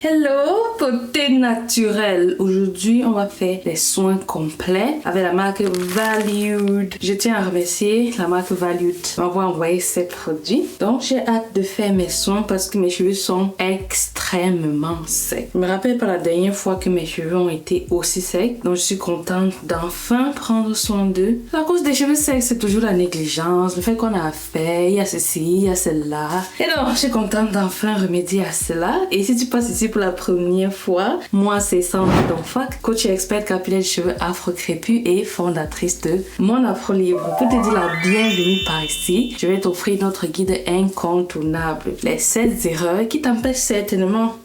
Hello, beauté naturelle. Aujourd'hui, on va faire des soins complets avec la marque Valued. Je tiens à remercier la marque Valued de m'avoir envoyé ces produits. Donc, j'ai hâte de faire mes soins parce que mes cheveux sont extrêmement secs. Je me rappelle pas la dernière fois que mes cheveux ont été aussi secs. Donc, je suis contente d'enfin prendre soin d'eux. À cause des cheveux secs, c'est toujours la négligence, le fait qu'on a à faire, il y a ceci, il y a celle-là. Et donc, je suis contente d'enfin remédier à cela. Et si tu passes ici pour la première fois, moi c'est Sandra Donfac, coach et experte capillaire de cheveux afro-crépus et fondatrice de mon Afro Libre. Pour te dire la bienvenue par ici, je vais t'offrir notre guide incontournable, les 7 erreurs qui t'empêchent certainement,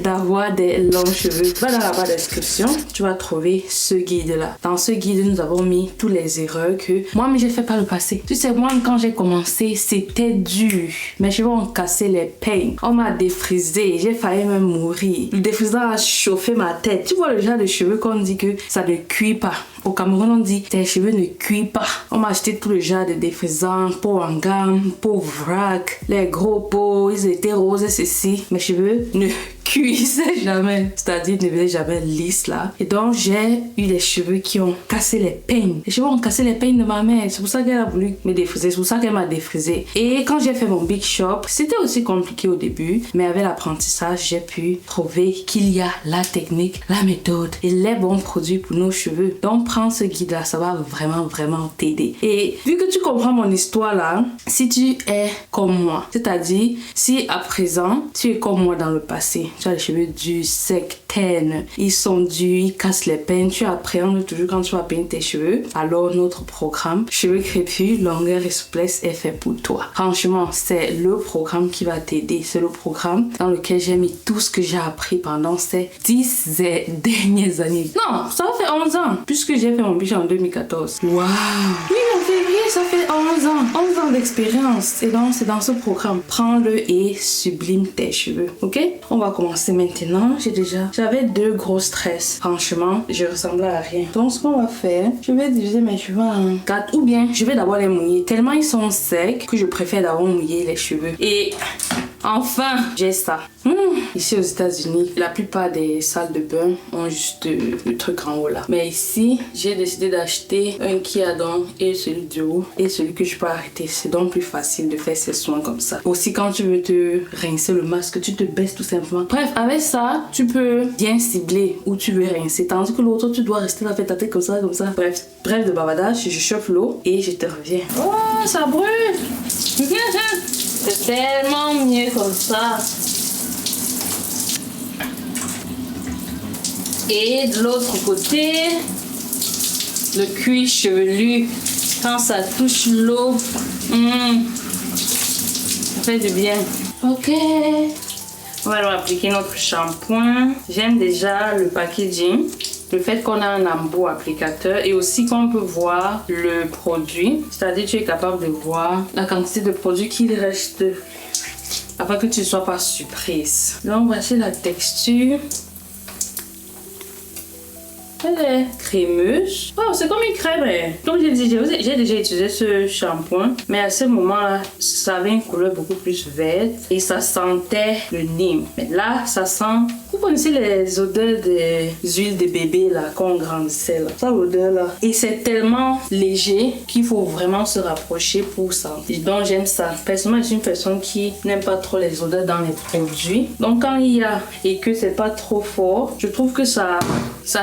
d'avoir des longs cheveux. Va dans la barre de description, tu vas trouver ce guide-là. Dans ce guide, nous avons mis toutes les erreurs que moi-même j'ai fait par le passé. Tu sais, moi quand j'ai commencé, c'était dur. Mes cheveux ont cassé les peignes. On m'a défrisé, j'ai failli même mourir. Le défrisant a chauffé ma tête. Tu vois le genre de cheveux qu'on dit que ça ne cuit pas. Au Cameroun, on dit tes cheveux ne cuisent pas. On m'a acheté tout le genre de défrisants, peau en gamme, peau vrac, les gros pots, ils étaient roses et ceci. Mes cheveux ne cuisaient jamais. C'est-à-dire, ne devenaient jamais lisses là. Et donc, j'ai eu des cheveux qui ont cassé les peignes. Les cheveux ont cassé les peignes de ma mère. C'est pour ça qu'elle a voulu me défriser. C'est pour ça qu'elle m'a défrisé. Et quand j'ai fait mon big shop, c'était aussi compliqué au début. Mais avec l'apprentissage, j'ai pu trouver qu'il y a la technique, la méthode et les bons produits pour nos cheveux. Donc, prends ce guide-là. Ça va vraiment t'aider. Et vu que tu comprends mon histoire là, si tu es comme moi, c'est-à-dire si à présent, tu es comme moi dans le passé, tu as les cheveux durs, secs, ternes, ils sont durs, ils cassent les peines, tu appréhendes toujours quand tu vas peindre tes cheveux, alors notre programme Cheveux crépus, longueur et souplesse est fait pour toi. Franchement, c'est le programme qui va t'aider. C'est le programme dans lequel j'ai mis tout ce que j'ai appris pendant ces 10 dernières années. Non, ça fait 11 ans, puisque j'ai fait mon budget en 2014. Waouh! Oui, en février, ça fait 11 ans. 11 ans d'expérience. Et donc, c'est dans ce programme. Prends-le et sublime tes cheveux. Ok? On va commencer maintenant. J'avais 2 grosses tresses. Franchement, je ressemblais à rien. Donc, ce qu'on va faire, je vais diviser mes cheveux en 4. Ou bien, je vais d'abord les mouiller. Tellement ils sont secs que je préfère d'abord mouiller les cheveux. Et enfin, j'ai ça. Ici aux États-Unis, la plupart des salles de bain ont juste le truc en haut là. Mais ici, j'ai décidé d'acheter un qui a donc et celui du haut et celui que je peux arrêter. C'est donc plus facile de faire ces soins comme ça. Aussi, quand tu veux te rincer le masque, tu te baisses tout simplement. Bref, avec ça, tu peux bien cibler où tu veux rincer. Tandis que l'autre, tu dois rester là, faire ta tête comme ça. Bref de bavardage, je chauffe l'eau et je te reviens. Oh, ça brûle! C'est tellement mieux comme ça. Et de l'autre côté, le cuir chevelu, quand ça touche l'eau, ça fait du bien. Ok, on va leur appliquer notre shampoing. J'aime déjà le packaging, le fait qu'on a un embout applicateur et aussi qu'on peut voir le produit. C'est-à-dire tu es capable de voir la quantité de produit qu'il reste afin que tu ne sois pas surprise. Donc voici la texture. Elle est crémeuse. Oh, c'est comme une crème. Comme j'ai dit, j'ai déjà utilisé ce shampoing. Mais à ce moment-là, ça avait une couleur beaucoup plus verte. Et ça sentait le Neem. Mais là, ça sent... Vous connaissez les odeurs des huiles de bébé là, quand on grandissait là. Ça, l'odeur là. Et c'est tellement léger qu'il faut vraiment se rapprocher pour sentir. Donc, j'aime ça. Personnellement, je suis une personne qui n'aime pas trop les odeurs dans les produits. Donc, quand il y a et que c'est pas trop fort, je trouve que ça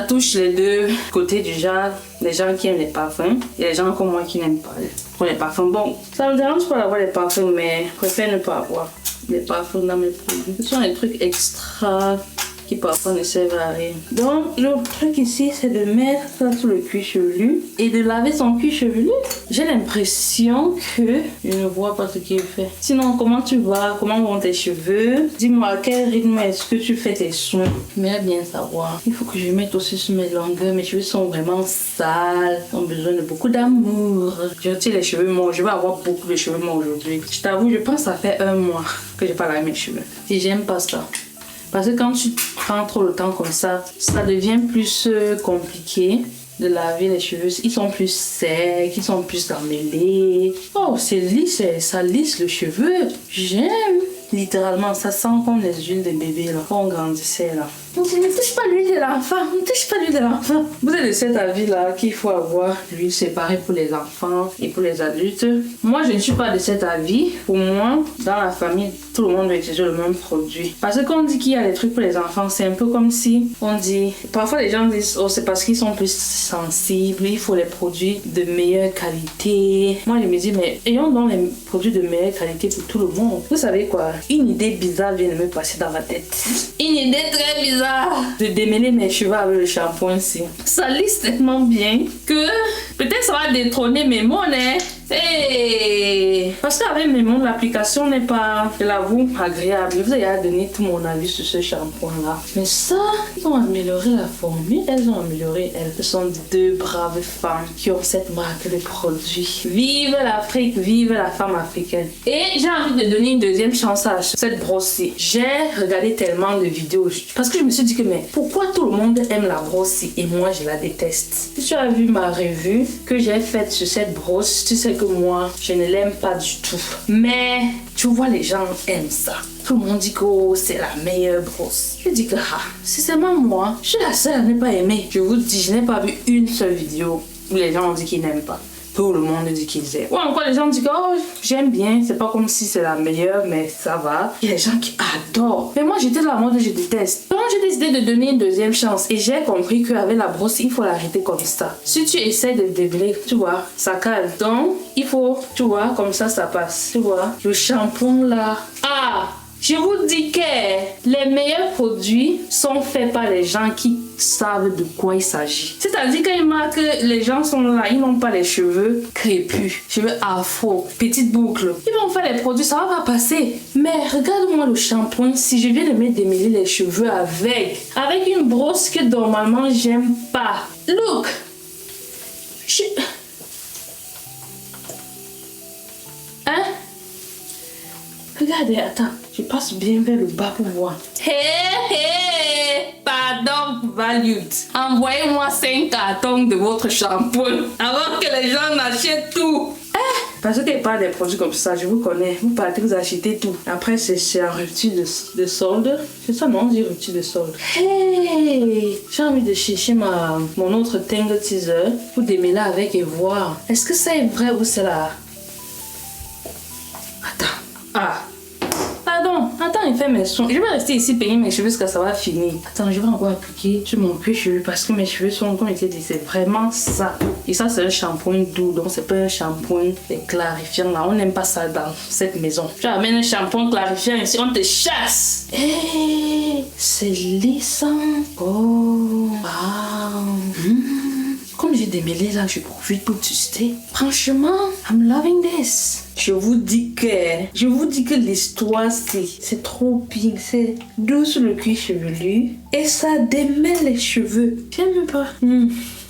touche les deux côtés du genre, les gens qui aiment les parfums et les gens comme moi qui n'aiment pas les parfums. Bon, ça me dérange pas d'avoir les parfums, mais je préfère ne pas avoir les parfums dans mes produits. Ce sont des trucs extra qui parfois ne servent à rien. Donc, le truc ici, c'est de mettre ça sur le cuir chevelu et de laver son cuir chevelu. J'ai l'impression que je ne vois pas ce qu'il fait. Sinon, comment tu vas? Comment vont tes cheveux? Dis-moi, à quel rythme est-ce que tu fais tes soins? J'aimerais bien savoir. Il faut que je mette aussi sur mes longueurs. Mes cheveux sont vraiment sales. Ils ont besoin de beaucoup d'amour. Je retire les cheveux morts. Je vais avoir beaucoup de cheveux morts aujourd'hui. Je t'avoue, je pense que ça fait 1 mois que j'ai pas lavé mes cheveux. Et j'aime pas ça. Parce que quand tu prends trop le temps comme ça, ça devient plus compliqué de laver les cheveux. Ils sont plus secs, ils sont plus emmêlés. Oh, c'est lisse, ça lisse le cheveu. J'aime. Littéralement, ça sent comme les huiles de bébé là. Quand on grandissait là. On dit, ne touche pas l'huile de l'enfant, ne touche pas l'huile de l'enfant. Vous êtes de cet avis là qu'il faut avoir l'huile séparée pour les enfants et pour les adultes. Moi, je ne suis pas de cet avis. Pour moi, dans la famille, tout le monde doit utiliser le même produit. Parce que quand on dit qu'il y a des trucs pour les enfants, c'est un peu comme si on dit... Parfois, les gens disent, oh, c'est parce qu'ils sont plus sensibles, il faut les produits de meilleure qualité. Moi, je me dis, mais ayons donc les produits de meilleure qualité pour tout le monde. Vous savez quoi? Une idée bizarre vient de me passer dans la tête. Une idée très bizarre. De démêler mes cheveux avec le shampoing ici. Ça lisse tellement bien que peut-être ça va détrôner mes monnaies. Hey! Parce qu'avec mes mots, l'application n'est pas, je l'avoue, agréable. Je vous ai donné tout mon avis sur ce shampoing-là. Mais ça, ils ont amélioré la formule. Elles ont amélioré. Elles sont deux braves femmes qui ont cette marque de produits. Vive l'Afrique, vive la femme africaine. Et j'ai envie de donner une deuxième chance à cette brosse-ci. J'ai regardé tellement de vidéos parce que je me suis dit que mais pourquoi tout le monde aime la brosse-ci et moi je la déteste. Si tu as vu ma revue que j'ai faite sur cette brosse, tu sais que moi, je ne l'aime pas du tout. Mais, tu vois, les gens aiment ça. Tout le monde dit que oh, c'est la meilleure brosse. Je dis que, c'est seulement moi. Je suis la seule à ne pas aimer. Je vous dis, je n'ai pas vu une seule vidéo où les gens ont dit qu'ils n'aiment pas. Tout le monde dit qu'ils aiment. Ou encore les gens disent que oh, j'aime bien. C'est pas comme si c'est la meilleure, mais ça va. Il y a des gens qui adorent. Mais moi, j'étais dans la mode, je déteste. Donc, j'ai décidé de donner une deuxième chance. Et j'ai compris qu'avec la brosse, il faut l'arrêter comme ça. Si tu essaies de démêler, tu vois, ça cale. Donc, il faut, tu vois, comme ça passe. Tu vois, le shampoing là. Je vous dis que les meilleurs produits sont faits par les gens qui savent de quoi il s'agit. C'est-à-dire quand ils marquent que les gens sont là, ils n'ont pas les cheveux crépus, cheveux afro, petites boucles. Ils vont faire les produits, ça va pas passer. Mais regarde-moi le shampoing, si je viens de me démêler les cheveux avec une brosse que normalement j'aime pas. Look! Hein? Regardez, attends, je passe bien vers le bas pour voir. Pardon, Valued. Envoyez-moi 5 cartons de votre shampoing avant que les gens n'achètent tout. Parce que quand parle des produits comme ça, je vous connais. Vous partez, vous achetez tout. Après, c'est en rupture de solde. C'est ça, non? On dit rupture de solde. J'ai envie de chercher mon autre Tangle Teaser pour démêler avec et voir. Est-ce que ça est vrai ou c'est là? Attends, il fait mes soins. Je vais rester ici peigner mes cheveux jusqu'à ça va finir. Attends, je vais encore appliquer sur mon cuir chevelu parce que mes cheveux sont, comme je t'ai dit, c'est vraiment ça. Et ça, c'est un shampoing doux, donc c'est pas un shampoing clarifiant là. On n'aime pas ça dans cette maison. Tu amènes un shampoing clarifiant ici, on te chasse. C'est lissant. Oh, wow. Comme j'ai démêlé là, je profite pour tester. Franchement, I'm loving this. Je vous dis que l'histoire c'est trop pink, c'est doux sur le cuir chevelu et ça démêle les cheveux. J'aime pas.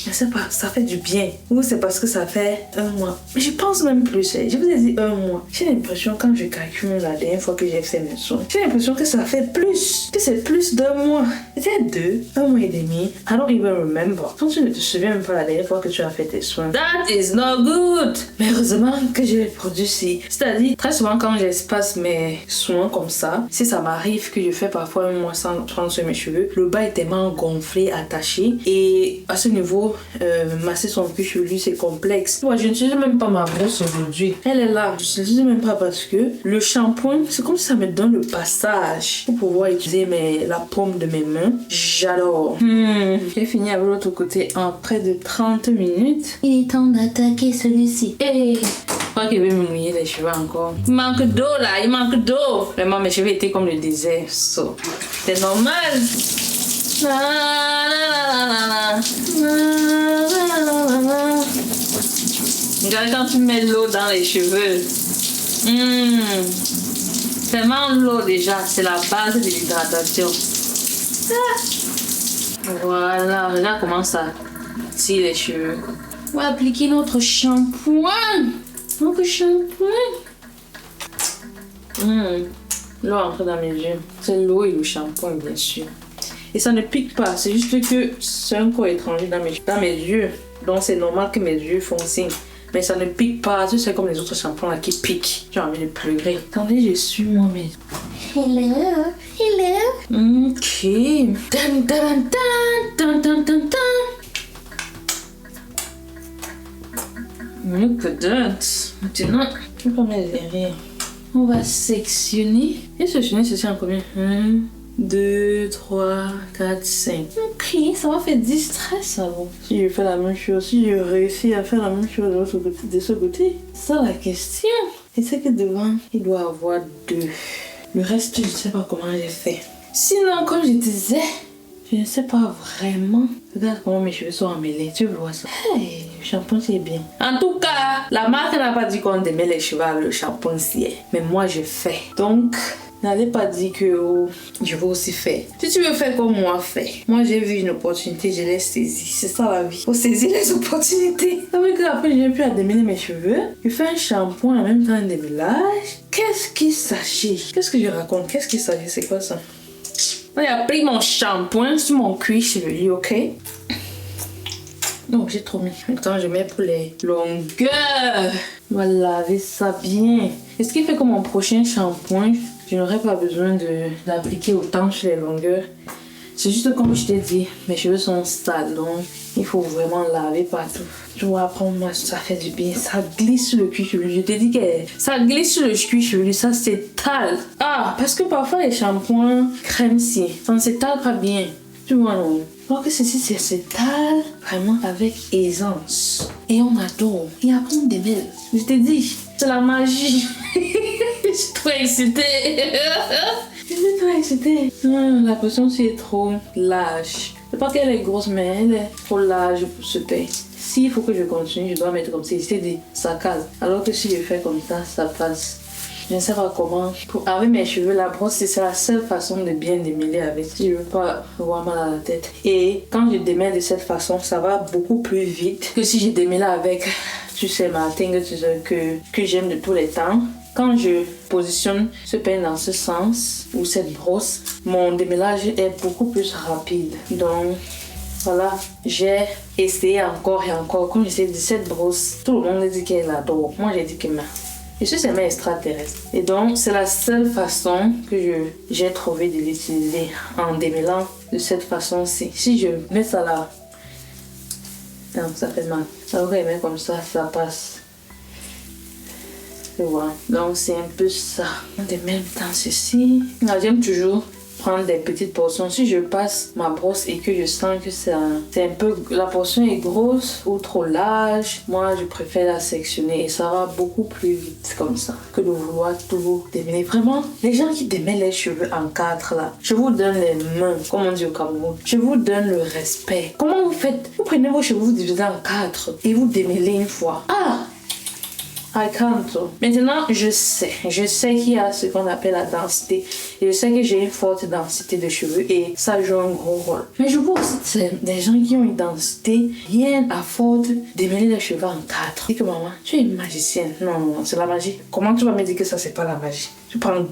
Je sais pas, ça fait du bien. Ou c'est parce que ça fait 1 mois. Mais je pense même plus. Je vous ai dit 1 mois. J'ai l'impression quand je calcule la dernière fois que j'ai fait mes soins, j'ai l'impression que ça fait plus. Que c'est plus d'1 mois. Peut-être 2, 1 mois et demi. I don't even remember. Quand tu ne te souviens même pas la dernière fois que tu as fait tes soins. That is not good. Mais heureusement que j'ai les produits ci. C'est-à-dire, très souvent quand j'espace mes soins comme ça, si ça m'arrive que je fais parfois 1 mois sans prendre sur mes cheveux, le bas est tellement gonflé, attaché. Et à ce niveau, masser son cuir chevelu c'est complexe. Moi je n'utilise même pas ma brosse aujourd'hui. Elle est là. Je n'utilise même pas parce que le shampoing c'est comme si ça me donne le passage pour pouvoir utiliser la paume de mes mains. J'adore. J'ai fini avec l'autre côté en près de 30 minutes. Il est temps d'attaquer celui-ci. Je crois qu'il veut me mouiller les cheveux encore. Il manque d'eau là, il manque d'eau. Vraiment mes cheveux étaient comme le désert. So, c'est normal. Regarde quand tu mets l'eau dans les cheveux. Tellement l'eau déjà, c'est la base de l'hydratation. Voilà, regarde comment ça tire les cheveux. On va appliquer notre shampoing. L'eau entre dans mes yeux. C'est l'eau et le shampoing bien sûr. Et ça ne pique pas, c'est juste que c'est un corps étranger dans mes yeux. Donc c'est normal que mes yeux font signe. Mais ça ne pique pas. Tu sais, comme les autres shampoings là qui piquent. J'ai envie de pleurer. Attendez, je suis moi-même. Hello. Ok. Dun, dun, dun, dun, dun, dun, dun. Look at that. Maintenant, je vais pas mettre derrière. On va sectionner. Et sectionner, c'est en combien? 1, 2, 3, 4, 5. Ok, ça va faire 10 stress, ça va. Si je fais la même chose, si je réussis à faire la même chose de ce côté, c'est ça la question. Et c'est que devant, il doit avoir 2. Le reste, je ne sais pas comment j'ai fait. Sinon, comme je disais, je ne sais pas vraiment. Regarde comment mes cheveux sont emmêlés. Tu vois ça? Hey, le shampoing c'est bien. En tout cas, la marque n'a pas dit qu'on démêle les cheveux avec le shampoing si. Mais moi, je fais. Donc, n'allez pas dire que oh, je veux aussi faire. Si tu veux faire comme moi, fais. Moi, j'ai vu une opportunité, je l'ai saisie. C'est ça la vie. Faut saisir les opportunités. Ça veut dire qu'après, je n'ai plus à démêler mes cheveux. Je fais un shampoing en même temps un démêlage. Qu'est-ce qu'il s'agit? Qu'est-ce que je raconte? Qu'est-ce qu'il s'agit? C'est quoi ça? J'ai appris mon shampoing sur mon cuir chevelu, ok? Donc j'ai trop mis. Maintenant je mets pour les longueurs. On va laver ça bien. Et ce qui fait que mon prochain shampoing, je n'aurai pas besoin d'appliquer autant sur les longueurs. C'est juste comme je t'ai dit, mes cheveux sont sales, donc il faut vraiment laver partout. Tu vois, après moi, ça fait du bien. Ça glisse sur le cuir chevelu. Je t'ai dit que ça glisse sur le cuir chevelu, ça s'étale. Ah, parce que parfois les shampoings crème-ci, ça ne s'étale pas bien. Tu vois, non? Alors que ceci, ça s'étale vraiment avec aisance. Et on adore. Et après, on démêle. Je t'ai dit, c'est la magie. Je suis trop excitée. Je suis trop excitée. La potion-ci est trop large. C'est pas qu'elle est grosse, mais elle est trop large pour ce teint. S'il faut que je continue, je dois mettre comme ça. Je t'ai dit, ça casse. Alors que si je fais comme ça passe. Je ne sais pas comment. Avec mes cheveux, la brosse, c'est la seule façon de bien démêler avec. Si je veux pas avoir mal à la tête. Et quand je démêle de cette façon, ça va beaucoup plus vite que si je démêle avec, tu sais, ma tingue que j'aime de tous les temps. Quand je positionne ce peigne dans ce sens, ou cette brosse, mon démêlage est beaucoup plus rapide. Donc, voilà, j'ai essayé encore et encore. Quand j'essaie de cette brosse, tout le monde dit qu'elle adore. Moi, j'ai dit que non. Je suis aimée extraterrestre. Et donc, c'est la seule façon que j'ai trouvé de l'utiliser en démêlant de cette façon-ci. Si je mets ça là, non, ça fait mal. Alors, je mets comme ça passe. Tu vois. Donc, c'est un peu ça. De même dans ceci. J'aime toujours prendre des petites portions. Si je passe ma brosse et que je sens que c'est un peu, la portion est grosse ou trop large, moi je préfère la sectionner et ça va beaucoup plus vite comme ça que de vouloir toujours démêler. Vraiment, les gens qui démêlent les cheveux en 4 là, je vous donne les mains, comme on dit au Cameroun. Je vous donne le respect. Comment vous faites? Vous prenez vos cheveux, vous divisez en 4 et vous démêlez une fois. Ah! I can't. Maintenant, je sais qu'il y a ce qu'on appelle la densité. Et je sais que j'ai une forte densité de cheveux et ça joue un gros rôle. Mais je vois aussi des gens qui ont une densité bien à forte démêler les cheveux en 4. Dis que maman, tu es une magicienne. Non, c'est la magie. Comment tu vas me dire que ça, c'est pas la magie? Tu prends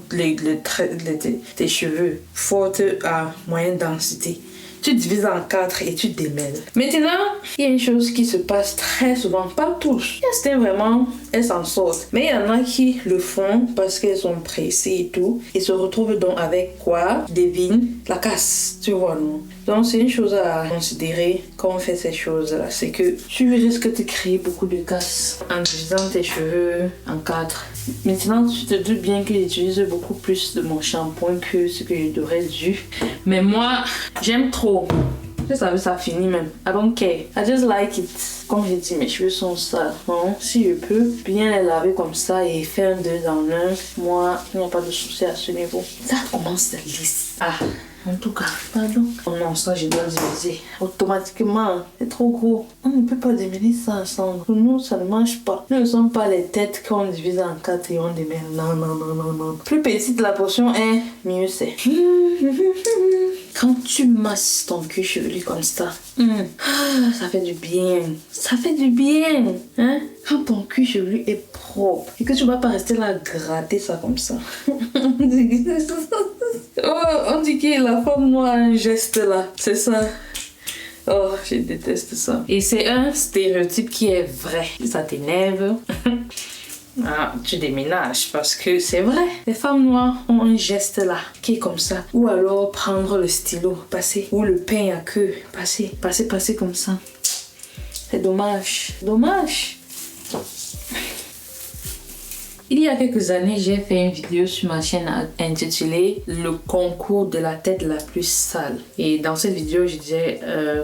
tes cheveux fortes à moyenne densité. Tu divises en 4 et tu démêles. Maintenant, il y a une chose qui se passe très souvent, pas tous. Il y a vraiment, elles s'en sortent. Mais il y en a qui le font parce qu'elles sont pressées et tout. Et se retrouvent donc avec quoi? Devine, la casse. Tu vois, non? Donc, c'est une chose à considérer quand on fait ces choses-là. C'est que tu risques de créer beaucoup de casse en divisant tes cheveux en 4. Maintenant, tu te doutes bien que j'utilise beaucoup plus de mon shampoing que ce que je devrais dû. Mais moi, j'aime trop. Je savais ça finit même. I don't care. I just like it. Comme j'ai dit, mes cheveux sont sales. Bon, si je peux bien les laver comme ça et faire un 2 dans 1, moi, il n'y a pas de souci à ce niveau. Ça commence à lisse. Ah. En tout cas, pardon. Oh non, ça je dois diviser automatiquement. C'est trop gros. On ne peut pas démêler ça ensemble. Pour nous, ça ne marche pas. Nous ne sommes pas les têtes qu'on divise en 4 et on démêle. Non. Plus petite la portion est, mieux c'est. Quand tu masses ton cuir chevelu comme ça, ça fait du bien. Ça fait du bien. Hein? Quand ton cuir chevelu est propre et que tu ne vas pas rester là gratter ça comme ça. On dit que la femme noire a un geste là. C'est ça. Oh, je déteste ça. Et c'est un stéréotype qui est vrai. Ça t'énerve. Ah, tu déménages parce que c'est vrai. Les femmes noires ont un geste là qui est comme ça. Ou alors prendre le stylo, passer. Ou le pain à queue, passer, passer, passer comme ça. C'est dommage. Dommage. Il y a quelques années, j'ai fait une vidéo sur ma chaîne intitulée Le concours de la tête la plus sale. Et dans cette vidéo, je disais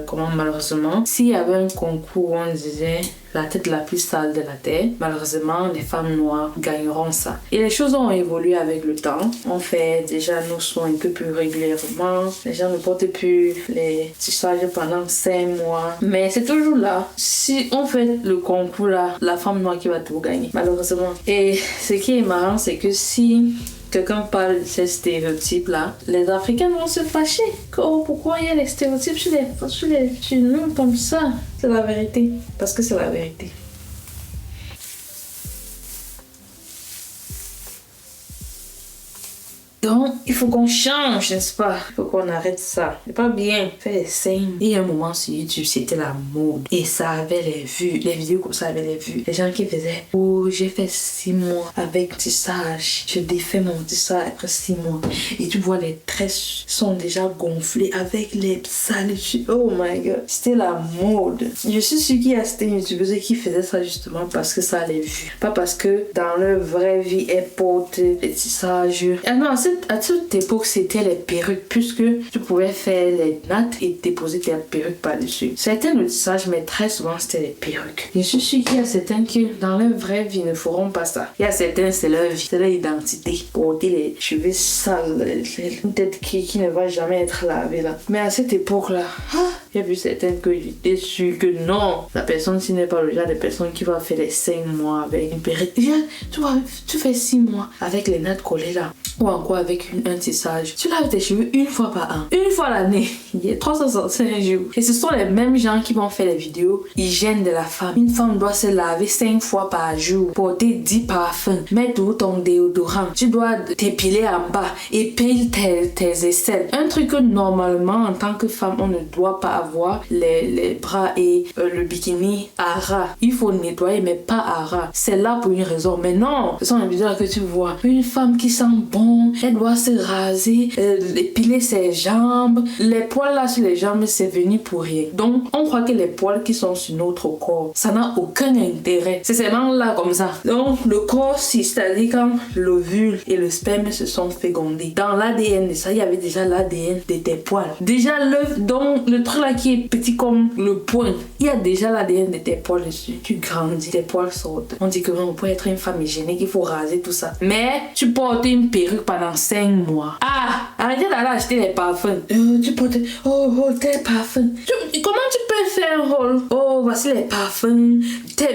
comment malheureusement, s'il y avait un concours où on disait la tête la plus sale de la terre, malheureusement, les femmes noires gagneront ça. Et les choses ont évolué avec le temps. On fait déjà nos soins un peu plus régulièrement. Les gens ne portent plus les tissages pendant 5 mois. Mais c'est toujours là. Si on fait le concours là, la femme noire qui va tout gagner, malheureusement. Et ce qui est marrant, c'est que si quelqu'un parle de ces stéréotypes-là, les Africains vont se fâcher. Oh, pourquoi il y a des stéréotypes sur nous comme ça? C'est la vérité. Parce que c'est la vérité. Donc, il faut qu'on change, n'est-ce pas? Il faut qu'on arrête ça. C'est pas bien. Faire des signes. Il y a un moment sur YouTube, c'était la mode. Et ça avait les vues. Les vidéos comme ça avaient les vues. Les gens qui faisaient, oh, j'ai fait 6 mois avec tissage. Je défais mon tissage après 6 mois. Et tu vois, les tresses sont déjà gonflées avec les salitudes. Oh my god. C'était la mode. Je suis sûre qu'il y a certaines youtubeuses qui faisaient ça justement parce que ça a les vues. Pas parce que dans leur vraie vie, elles portent des tissages. Ah non, à cette époque, c'était les perruques, puisque tu pouvais faire les nattes et déposer tes perruques par-dessus. Certains le tissage, mais très souvent, c'était les perruques. Je suis sûre qu'il y a certains qui, dans leur vraie vie, ne feront pas ça. Il y a certains, c'est leur vie, c'est leur identité. Porter les cheveux sales, une tête qui ne va jamais être lavée là. Mais à cette époque-là, il y a vu certaines que j'étais sûre que non, la personne, ce n'est pas le genre de personne qui va faire les 5 mois avec une perruque. Tu vois, tu fais 6 mois avec les nattes collées là. Ou encore avec un tissage. Tu laves tes cheveux une fois par an. Une fois l'année. Il y a 365 jours. Et ce sont les mêmes gens qui vont faire les vidéos hygiène de la femme. Une femme doit se laver 5 fois par jour. Porter 10 parfums. Mettre tout ton déodorant. Tu dois t'épiler en bas. Épile tes aisselles. Un truc que normalement en tant que femme on ne doit pas avoir. Les bras et le bikini à ras. Il faut nettoyer mais pas à ras. C'est là pour une raison. Mais non. Ce sont les vidéos que tu vois. Une femme qui sent bon. Elle doit se raser, épiler ses jambes. Les poils là sur les jambes, c'est venu pour rien. Donc, on croit que les poils qui sont sur notre corps, ça n'a aucun intérêt. C'est seulement là comme ça. Donc, le corps, c'est-à-dire quand l'ovule et le sperme se sont fécondés. Dans l'ADN de ça, il y avait déjà l'ADN de tes poils. Déjà, donc, le truc là qui est petit comme le poing, il y a déjà l'ADN de tes poils dessus. Tu grandis, tes poils sortent. On dit que on peut être une femme hygiénique, il faut raser tout ça. Mais, tu portes une perruque pendant 5 mois. Ah, arrêtez d'aller acheter les parfums. Tu portes, tes parfums. Comment tu peux faire un rôle? Oh, voici les parfums.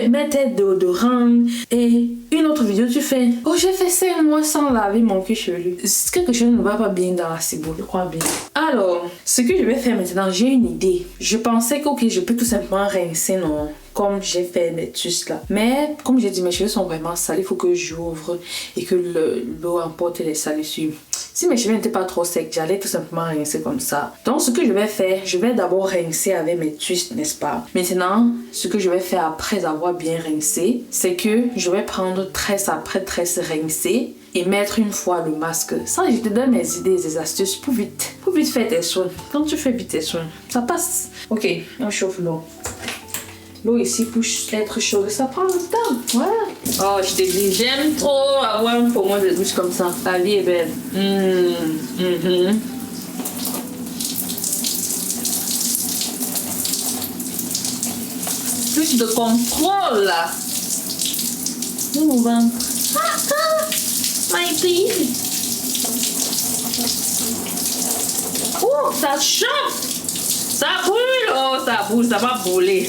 Mets tes déodorants. Et une autre vidéo, tu fais, oh, j'ai fait 5 mois sans laver mon cuir chevelu. Quelque chose ne va pas bien dans la ciboule, je crois bien. Alors, ce que je vais faire maintenant, j'ai une idée. Je pensais que, ok, je peux tout simplement rincer, non? Comme j'ai fait mes tusses là. Mais comme j'ai dit, mes cheveux sont vraiment sales. Il faut que j'ouvre et que l'eau emporte les salissures. Si mes cheveux n'étaient pas trop secs, j'allais tout simplement rincer comme ça. Donc ce que je vais faire, je vais d'abord rincer avec mes tusses, n'est-ce pas? Maintenant, ce que je vais faire après avoir bien rincé, c'est que je vais prendre tresse après tresse rincée et mettre une fois le masque. Ça, je te donne des idées, des astuces pour vite faire tes soins. Quand tu fais vite tes soins, ça passe. Ok, on chauffe l'eau. L'eau ici pour être chaude, ça prend le temps. Voilà. Oh, je te dis, j'aime trop avoir un pommeau de douche comme ça. La vie est belle. Plus de contrôle là. Mon ventre. My baby. Oh, ça chauffe. Ça brûle. Oh, ça brûle, ça va brûler.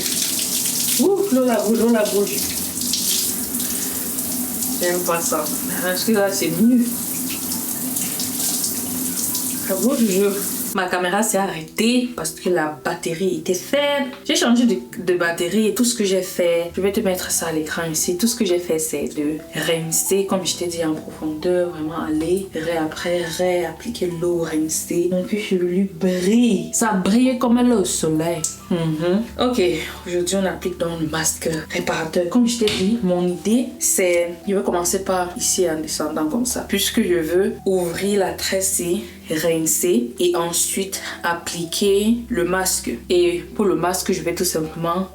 Ouf, l'eau la boule. J'aime pas ça. Parce que là, c'est mieux. Ça brûle toujours. Ma caméra s'est arrêtée parce que la batterie était faible. J'ai changé de batterie et tout ce que j'ai fait, je vais te mettre ça à l'écran ici. Tout ce que j'ai fait, c'est de rincer, comme je t'ai dit, en profondeur. Vraiment aller, après, réappliquer l'eau, rincer. Mon cuir chevelu brille. Ça brille comme le soleil. Ok, aujourd'hui on applique donc le masque réparateur. Comme je t'ai dit, mon idée c'est, je vais commencer par ici en descendant comme ça. Puisque je veux ouvrir la tresse et rincer et ensuite appliquer le masque. Et pour le masque, je vais tout simplement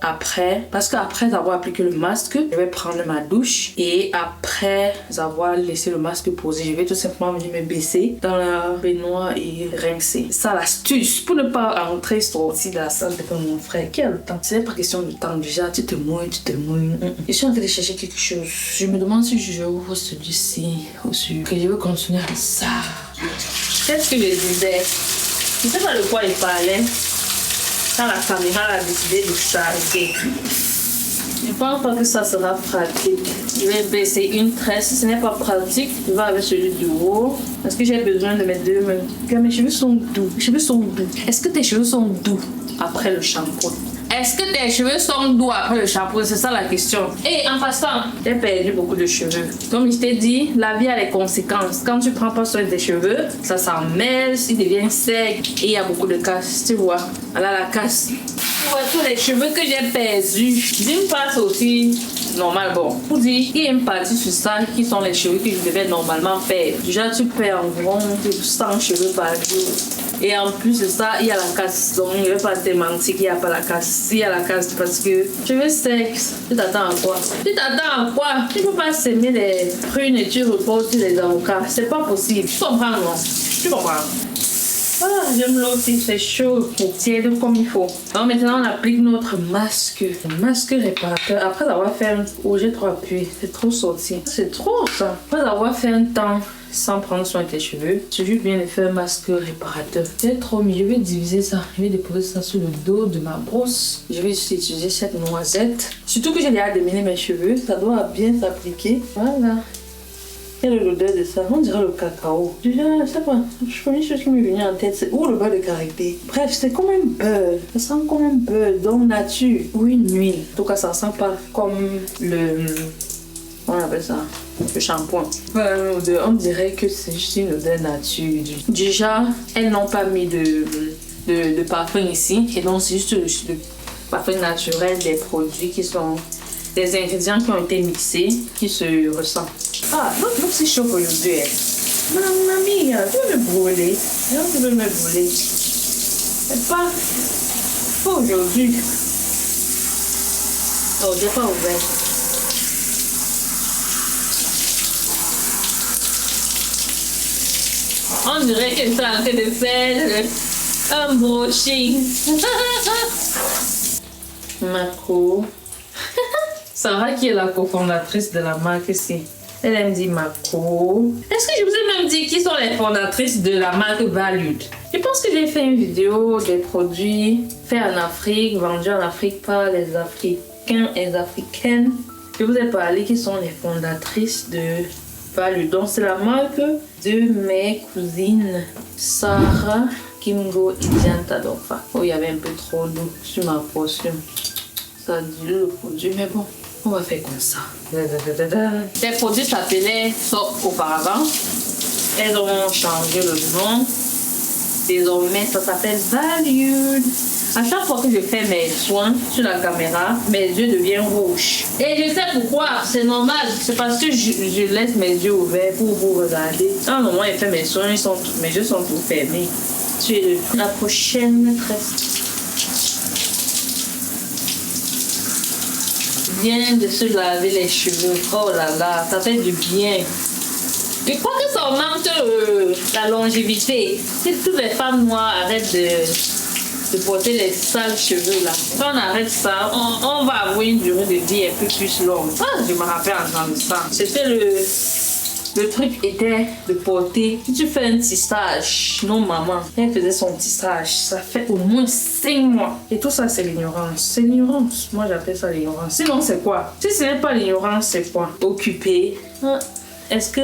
parce qu'après avoir appliqué le masque, je vais prendre ma douche et après avoir laissé le masque posé, je vais tout simplement venir me baisser dans la baignoire et rincer. Ça l'astuce pour ne pas entrer sortir de la salle de mon frère qui a le temps. C'est pas question de temps déjà, tu te mouilles. Je suis en train de chercher quelque chose. Je me demande si je ouvre celui-ci ou celui que je veux continuer avec ça. Qu'est-ce que je disais? Je sais pas de quoi il parlait. Quand la caméra a décidé de charger. Je pense pas que ça sera pratique. Je vais baisser une tresse. Si ce n'est pas pratique, je vais avec celui du haut. Parce que j'ai besoin de mes deux mains. Mes cheveux sont doux. Est-ce que tes cheveux sont doux après le shampoing? Est-ce que tes cheveux sont doux après le shampoing? C'est ça la question. Et en passant, j'ai perdu beaucoup de cheveux. Comme je t'ai dit, la vie a les conséquences. Quand tu prends pas soin de tes cheveux, ça s'en mêle, ils deviennent secs et il y a beaucoup de casse. Tu vois, voilà la casse. Tu vois tous les cheveux que j'ai perdus. D'une part, c'est aussi normal. Bon, pour dire, il y a une partie sur ça qui sont les cheveux que je devais normalement perdre. Déjà, tu perds environ 100 cheveux par jour. Et en plus de ça, il y a la casse. Donc, je ne vais pas te mentir qu'il n'y a pas la casse. Il y a la casse parce que cheveux secs, tu t'attends à quoi? Tu ne peux pas s'aimer les prunes et tu reposes sur les avocats. C'est pas possible. Tu comprends, non? Tu comprends? Voilà, j'aime l'eau aussi, c'est chaud, c'est tiède comme il faut. Alors maintenant, on applique notre masque. Le masque réparateur. Après avoir fait un... Oh, j'ai trop appuyé. C'est trop sorti. C'est trop, ça. Après avoir fait un temps sans prendre soin de tes cheveux, c'est juste bien de faire un masque réparateur. C'est trop mieux. Je vais diviser ça. Je vais déposer ça sur le dos de ma brosse. Je vais juste utiliser cette noisette. Surtout que j'ai déjà démêlé mes cheveux. Ça doit bien s'appliquer. Voilà. Quelle est l'odeur de ça? On dirait le cacao. Déjà, je sais pas. La première chose qui m'est venue en tête, c'est le beurre de karité. Bref, c'est comme un beurre. Ça sent comme un beurre, donc nature. Ou une huile. En tout cas, ça sent pas comme le... On appelle ça le shampoing. On dirait que c'est juste une odeur nature. Déjà, elles n'ont pas mis de parfum ici. Et donc, c'est juste le parfum naturel des produits qui sont... des ingrédients qui ont été mixés, qui se ressentent. Ah, donc c'est chaud pour les deux. Mamma mia, tu veux me brûler. Non, tu veux me brûler. C'est pas aujourd'hui. Oh, j'ai pas ouvert. On dirait que c'est en train de faire un brushing. Marco. Sarah qui est la cofondatrice de la marque ici. Elle me dit Marco. Est-ce que je vous ai même dit qui sont les fondatrices de la marque Valued? Je pense que j'ai fait une vidéo des produits faits en Afrique, vendus en Afrique par les Africains et les Africaines. Je vous ai parlé qui sont les fondatrices de Valued. Donc c'est la marque de mes cousines Sarah, Kimgo et Diane Tadofa. Oh, il y avait un peu trop d'eau sur ma portion. Ça dilue le produit, mais bon. On va faire comme ça. Les produits s'appelaient Soap auparavant. Elles ont changé le nom. Désormais, ça s'appelle Valued. À chaque fois que je fais mes soins sur la caméra, mes yeux deviennent rouges. Et je sais pourquoi. C'est normal. C'est parce que je laisse mes yeux ouverts pour vous regarder. À un moment, je fais mes soins, mes yeux sont tout fermés. Sur la prochaine tresse. Bien de se laver les cheveux. Oh là là, ça fait du bien. Je crois que ça augmente la longévité. Si toutes les femmes noires arrêtent de porter les sales cheveux là, quand on arrête ça, on va avoir une durée de vie un peu plus longue. Ah, je me rappelle en train de ça. C'était le truc était de porter. Si tu fais un tissage, non maman, elle faisait son tissage. Ça fait au moins 5 mois. Et tout ça, c'est l'ignorance. C'est l'ignorance. Moi, j'appelle ça l'ignorance. Sinon, c'est quoi? Si ce n'est pas l'ignorance, c'est quoi? Occupé. Est-ce que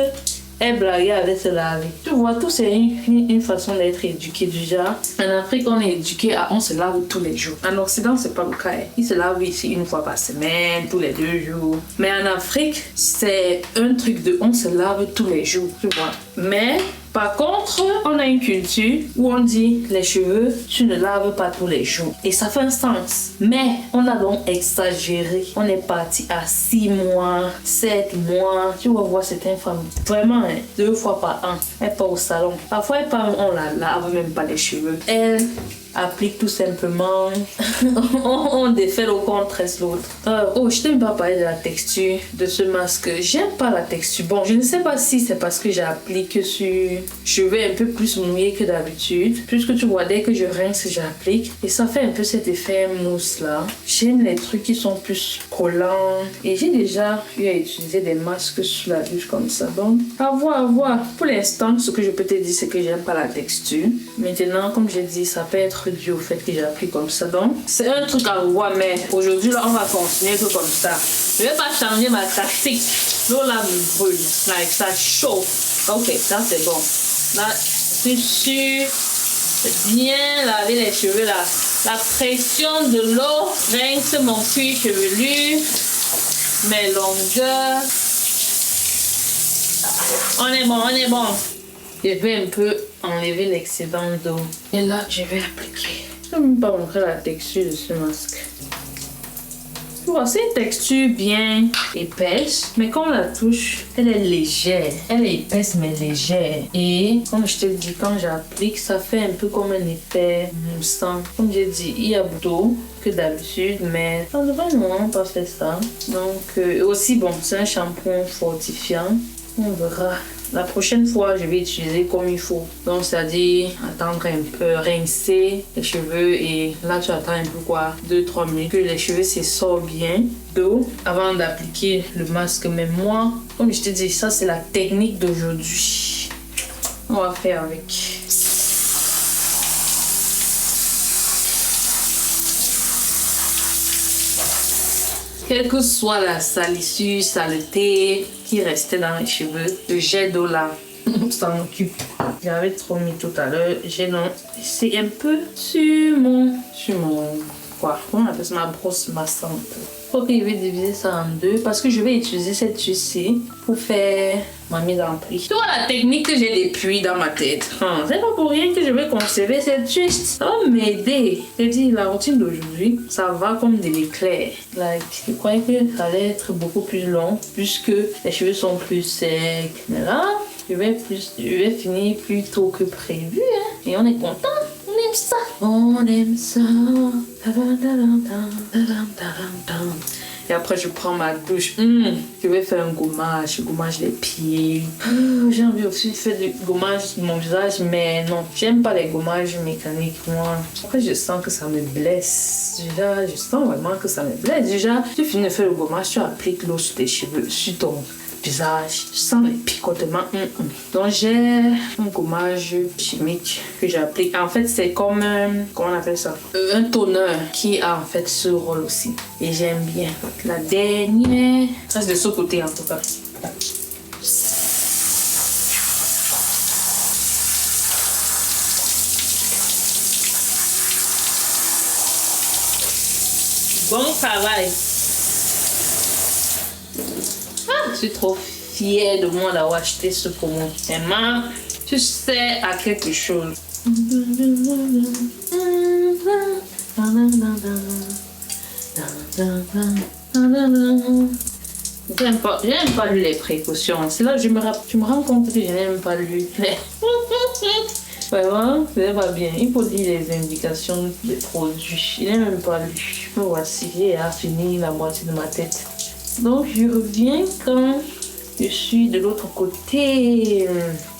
elle blaguait avec se laver? Tu vois, tout c'est une façon d'être éduqué du genre. En Afrique, on est éduqué à on se lave tous les jours. En Occident, c'est pas le cas. Ils se lavent ici une fois par semaine, tous les 2 jours. Mais en Afrique, c'est un truc de on se lave tous les jours, tu vois. Mais Par contre, on a une culture où on dit les cheveux, tu ne laves pas tous les jours. Et ça fait un sens. Mais on a donc exagéré. On est parti à 6 mois, 7 mois. Tu vas voir certaines femmes, vraiment, 2 fois par an. Elles partent au salon. Parfois, on la lave même pas les cheveux. Elles applique tout simplement. On défait le corps, on tresse l'autre. Oh, je t'aime pas parler de la texture de ce masque. J'aime pas la texture. Bon, je ne sais pas si c'est parce que j'applique sur cheveux un peu plus mouillés que d'habitude. Puisque tu vois, dès que je rince, j'applique. Et ça fait un peu cet effet mousse là. J'aime les trucs qui sont plus collants. Et j'ai déjà eu à utiliser des masques sous la douche comme ça. Donc, à voir. Pour l'instant, ce que je peux te dire, c'est que j'aime pas la texture. Maintenant, comme j'ai dit, ça peut être dû au fait que j'ai appris comme ça. Donc, c'est un truc à voir, mais aujourd'hui, là, on va continuer que comme ça. Je vais pas changer ma tactique. L'eau là me brûle. Like, ça chauffe. Ok, ça c'est bon. Là, je suis sûre de bien laver les cheveux là. La pression de l'eau rince mon cuir chevelu, mes longueurs. On est bon. Je vais un peu enlever l'excédent d'eau. Et là, je vais appliquer. Je ne vais même pas montrer la texture de ce masque. Tu vois, c'est une texture bien épaisse, mais quand on la touche, elle est légère. Elle est épaisse, mais légère. Et comme je te dis, quand j'applique, ça fait un peu comme un effet moussant. Comme j'ai dit, il y a d'eau que d'habitude, mais on devrait normalement pas faire ça. Donc, aussi, bon, c'est un shampoing fortifiant. On verra. La prochaine fois, je vais utiliser comme il faut. Donc, c'est-à-dire attendre un peu, rincer les cheveux. Et là, tu attends un peu quoi, 2-3 minutes, que les cheveux se sortent bien d'eau avant d'appliquer le masque. Mais moi, comme je te dis, ça, c'est la technique d'aujourd'hui. On va faire avec. Quelle que soit la salissure, saleté qui restait dans les cheveux, le jet d'eau là, on s'en occupe. J'avais trop mis tout à l'heure. J'ai c'est un peu sur mon quoi, on appelle ça ma brosse massante. Ok, je vais diviser ça en deux parce que je vais utiliser cette tuile-ci pour faire ma mise en pli. Tu vois la technique que j'ai depuis dans ma tête. C'est pas pour rien que je vais conserver cette tuile. Ça va m'aider. Je dis, la routine d'aujourd'hui, ça va comme de l'éclair. Like, je croyais que ça allait être beaucoup plus long puisque les cheveux sont plus secs. Mais là, je vais finir plus tôt que prévu. Hein? Et on est content. On aime ça. On aime ça. Et après, je prends ma douche. Je vais faire un gommage les pieds. J'ai envie aussi de faire du gommage de mon visage, mais non, j'aime pas les gommages mécaniques, moi. Après, je sens que ça me blesse. Déjà, je sens vraiment que ça me blesse. Déjà, tu finis de faire le gommage, tu appliques l'eau sur tes cheveux, sur ton visage, sans les picotements. Donc j'ai un gommage chimique que j'applique. En fait, c'est comme comment on appelle ça, un toner qui a en fait ce rôle aussi. Et j'aime bien. La dernière, ça c'est de ce côté en tout cas. Bon travail. Je suis trop fière de moi d'avoir acheté ce pommeau. Vraiment, tu sais à quelque chose. J'aime pas lu les précautions. C'est là que je me rends compte que je n'aime pas lu. Vraiment, c'est pas bien. Il faut lire les indications des produits. Je n'ai même pas lu. Me voici, j'ai fini la moitié de ma tête. Donc je reviens quand je suis de l'autre côté.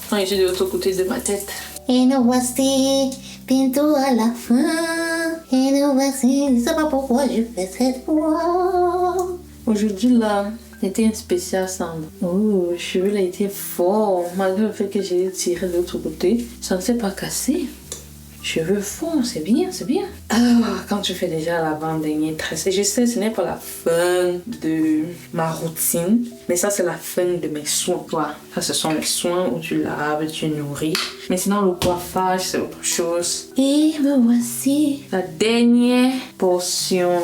Quand je suis de l'autre côté de ma tête. Et nous voici bientôt à la fin. Et nous voici, je ne sais pas pourquoi je fais cette voix. Aujourd'hui là, c'était un spécial ensemble. Oh, le cheveu là était fort. Malgré le fait que j'ai tiré de l'autre côté, ça ne s'est pas cassé. Cheveux fonds, c'est bien, c'est bien. Quand tu fais déjà l'avant-dernier tressé, je sais, ce n'est pas la fin de ma routine, mais ça, c'est la fin de mes soins. Toi, ça, ce sont les soins où tu laves, tu nourris. Mais sinon, le coiffage, c'est autre chose. Et me voici la dernière portion.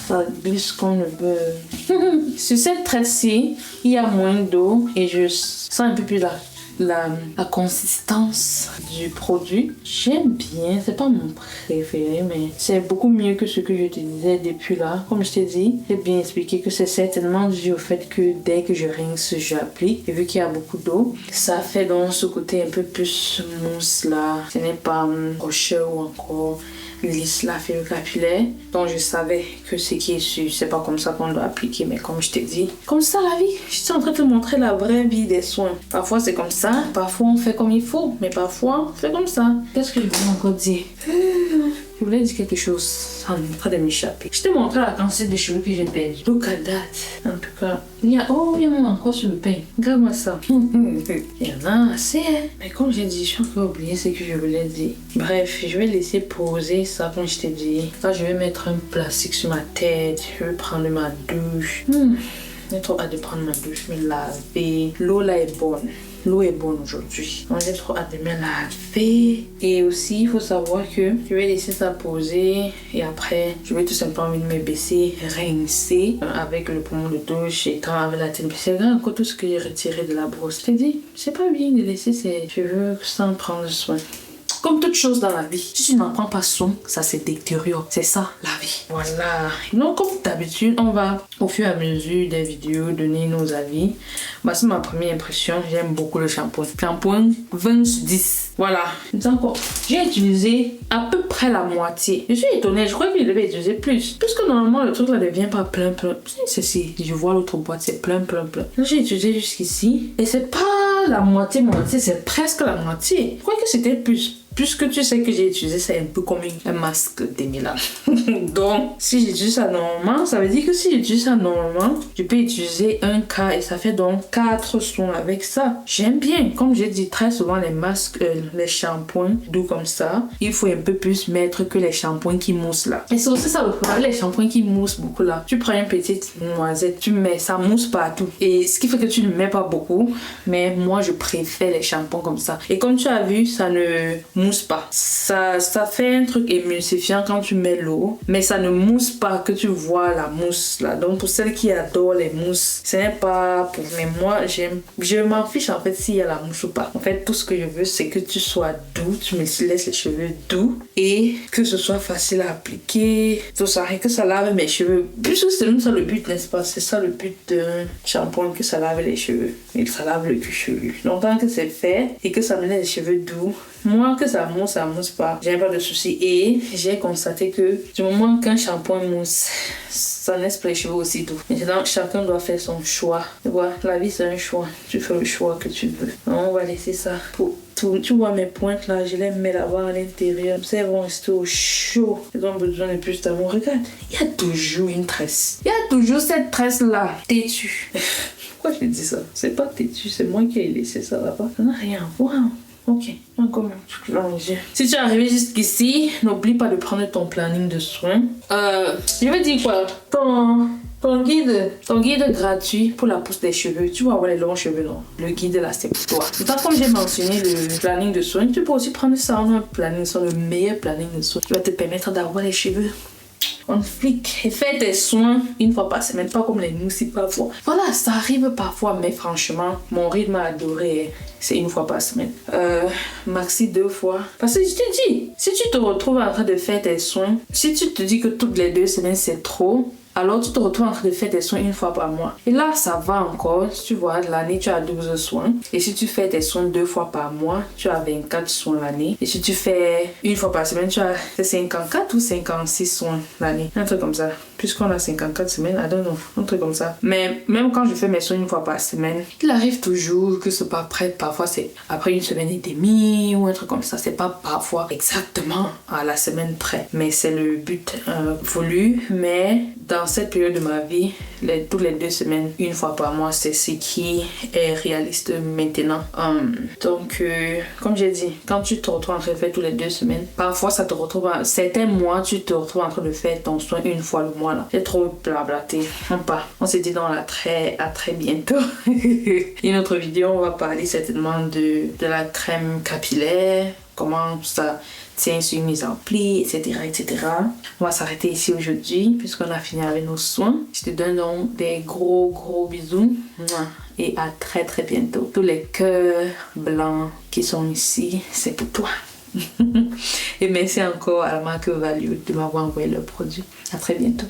Ça glisse comme le beurre. Sur cette tresse-ci, il y a moins d'eau et je sens un peu plus la consistance du produit. J'aime bien, c'est pas mon préféré, mais c'est beaucoup mieux que ce que je te disais depuis là. Comme je t'ai dit, j'ai bien expliqué que c'est certainement dû au fait que dès que je rince, j'applique. Et vu qu'il y a beaucoup d'eau, ça fait donc ce côté un peu plus mousse là. Ce n'est pas rocheux ou encore lisse la fibre capillaire. Donc je savais que ce qui est sûr, c'est pas comme ça qu'on doit appliquer, mais comme je t'ai dit, comme ça la vie. Je suis en train de te montrer la vraie vie des soins. Parfois c'est comme ça, parfois on fait comme il faut, mais parfois on fait comme ça. Qu'est-ce que je voulais encore dire? Je voulais dire quelque chose en train de m'échapper. Je t'ai montré la quantité de cheveux que j'ai perdu. Look at that. En tout cas, il y a même encore sur le pain. Regarde-moi ça. Il y en a assez. Mais comme j'ai dit, je suis encore oublié ce que je voulais dire. Bref, je vais laisser poser ça comme je t'ai dit. Là, je vais mettre un plastique sur ma tête. Je vais prendre ma douche. J'ai trop hâte de prendre ma douche, me laver. L'eau là est bonne. L'eau est bonne aujourd'hui. Donc j'ai trop hâte de me laver. Et aussi, il faut savoir que je vais laisser ça poser. Et après, je vais tout simplement venir me baisser, rincer avec le pommeau de douche et quand avec la tête. C'est grand encore tout ce que j'ai retiré de la brosse. Je t'ai dit, c'est pas bien de laisser ses cheveux sans prendre soin. Comme toute chose dans la vie, si tu n'en prends pas soin, ça se détériore. C'est ça, la vie. Voilà. Donc, comme d'habitude, on va, au fur et à mesure des vidéos, donner nos avis. C'est ma première impression. J'aime beaucoup le shampoing. Shampoing 20 sur 10. Voilà. Encore, j'ai utilisé à peu près la moitié. Je suis étonnée. Je crois qu'il devait utiliser plus. Puisque normalement, le truc là ne devient pas plein. C'est si. Je vois l'autre boîte, c'est plein. J'ai utilisé jusqu'ici. Et c'est pas la moitié, c'est presque la moitié. Je crois que c'était plus. Puisque tu sais que j'ai utilisé ça un peu comme un masque Demi-Lame. Donc, si j'utilise ça normalement, ça veut dire que si j'utilise ça normalement, je peux utiliser un quart et ça fait donc 4 soins avec ça. J'aime bien. Comme j'ai dit très souvent, les masques, les shampoings doux comme ça, il faut un peu plus mettre que les shampoings qui moussent là. Et c'est aussi ça le problème, les shampoings qui moussent beaucoup là. Tu prends une petite noisette, tu mets, ça mousse partout. Et ce qui fait que tu ne mets pas beaucoup, mais moi je préfère les shampoings comme ça. Et comme tu as vu, ça ne mousse pas. Ça fait un truc émulsifiant quand tu mets l'eau, mais ça ne mousse pas, que tu vois la mousse là. Donc pour celles qui adorent les mousses, ce n'est pas pour mais moi je m'en fiche en fait s'il y a la mousse ou pas. En fait tout ce que je veux c'est que tu sois doux, tu me laisses les cheveux doux et que ce soit facile à appliquer, tout ça, et que ça lave mes cheveux. Puisque c'est même ça le but, n'est-ce pas? C'est ça le but d'un shampoing, que ça lave les cheveux et que ça lave le cuir chevelu. Donc tant que c'est fait et que ça me laisse les cheveux doux, moi que ça mousse pas, j'ai pas de soucis. Et j'ai constaté que du moment qu'un shampoing mousse, ça laisse pas les cheveux aussi doux. Maintenant, chacun doit faire son choix. Tu vois, la vie c'est un choix. Tu fais le choix que tu veux. Donc, on va laisser ça pour tout. Tu vois mes pointes là, je les mets là-bas à l'intérieur. Ça vont rester au chaud. Ils ont besoin de plus d'amour. Regarde, il y a toujours une tresse. Il y a toujours cette tresse là, têtue. Pourquoi je dis ça? C'est pas têtu, c'est moi qui ai laissé ça là-bas. Ça n'a rien à voir. Ok, encore un truc dans les yeux. Si tu es arrivé jusqu'ici, n'oublie pas de prendre ton planning de soins. Je vais dire quoi? Ton guide gratuit pour la pousse des cheveux. Tu vas avoir les longs cheveux, non? Le guide là, c'est pour toi. Tant comme j'ai mentionné le planning de soins, tu peux aussi prendre ça en un planning, c'est le meilleur planning de soins. Qui va te permettre d'avoir les cheveux on flic et fais tes soins une fois par semaine, pas comme les moussis parfois. Voilà, ça arrive parfois, mais franchement, mon rythme à adorer, c'est une fois par semaine. Maxi 2 fois. Parce que je te dis, si tu te retrouves en train de faire tes soins, si tu te dis que toutes les 2 semaines c'est trop, alors tu te retrouves en train de faire tes soins une fois par mois. Et là, ça va encore. Tu vois, l'année, tu as 12 soins. Et si tu fais tes soins 2 fois par mois, tu as 24 soins l'année. Et si tu fais une fois par semaine, tu as 54 ou 56 soins l'année. Un truc comme ça. Puisqu'on a 54 semaines, I don't know. Un truc comme ça. Mais même quand je fais mes soins une fois par semaine, il arrive toujours que ce soit pas prêt. Parfois, c'est après une semaine et demie ou un truc comme ça. C'est pas parfois exactement à la semaine près. Mais c'est le but voulu. Mais dans cette période de ma vie, toutes les 2 semaines, une fois par mois, c'est ce qui est réaliste maintenant. Donc, comme j'ai dit, quand tu te retrouves en train de faire tous les 2 semaines, parfois ça te retrouve certains mois, tu te retrouves en train de faire ton soin une fois le mois là. C'est trop blablaté. On s'est dit à très bientôt. Une autre vidéo, on va parler certainement de la crème capillaire comment ça tient sur une mise en pli, etc., etc. On va s'arrêter ici aujourd'hui puisqu'on a fini avec nos soins. Je te donne donc des gros bisous et à très bientôt. Tous les cœurs blancs qui sont ici, c'est pour toi. Et merci encore à la marque Value de m'avoir envoyé le produit. À très bientôt.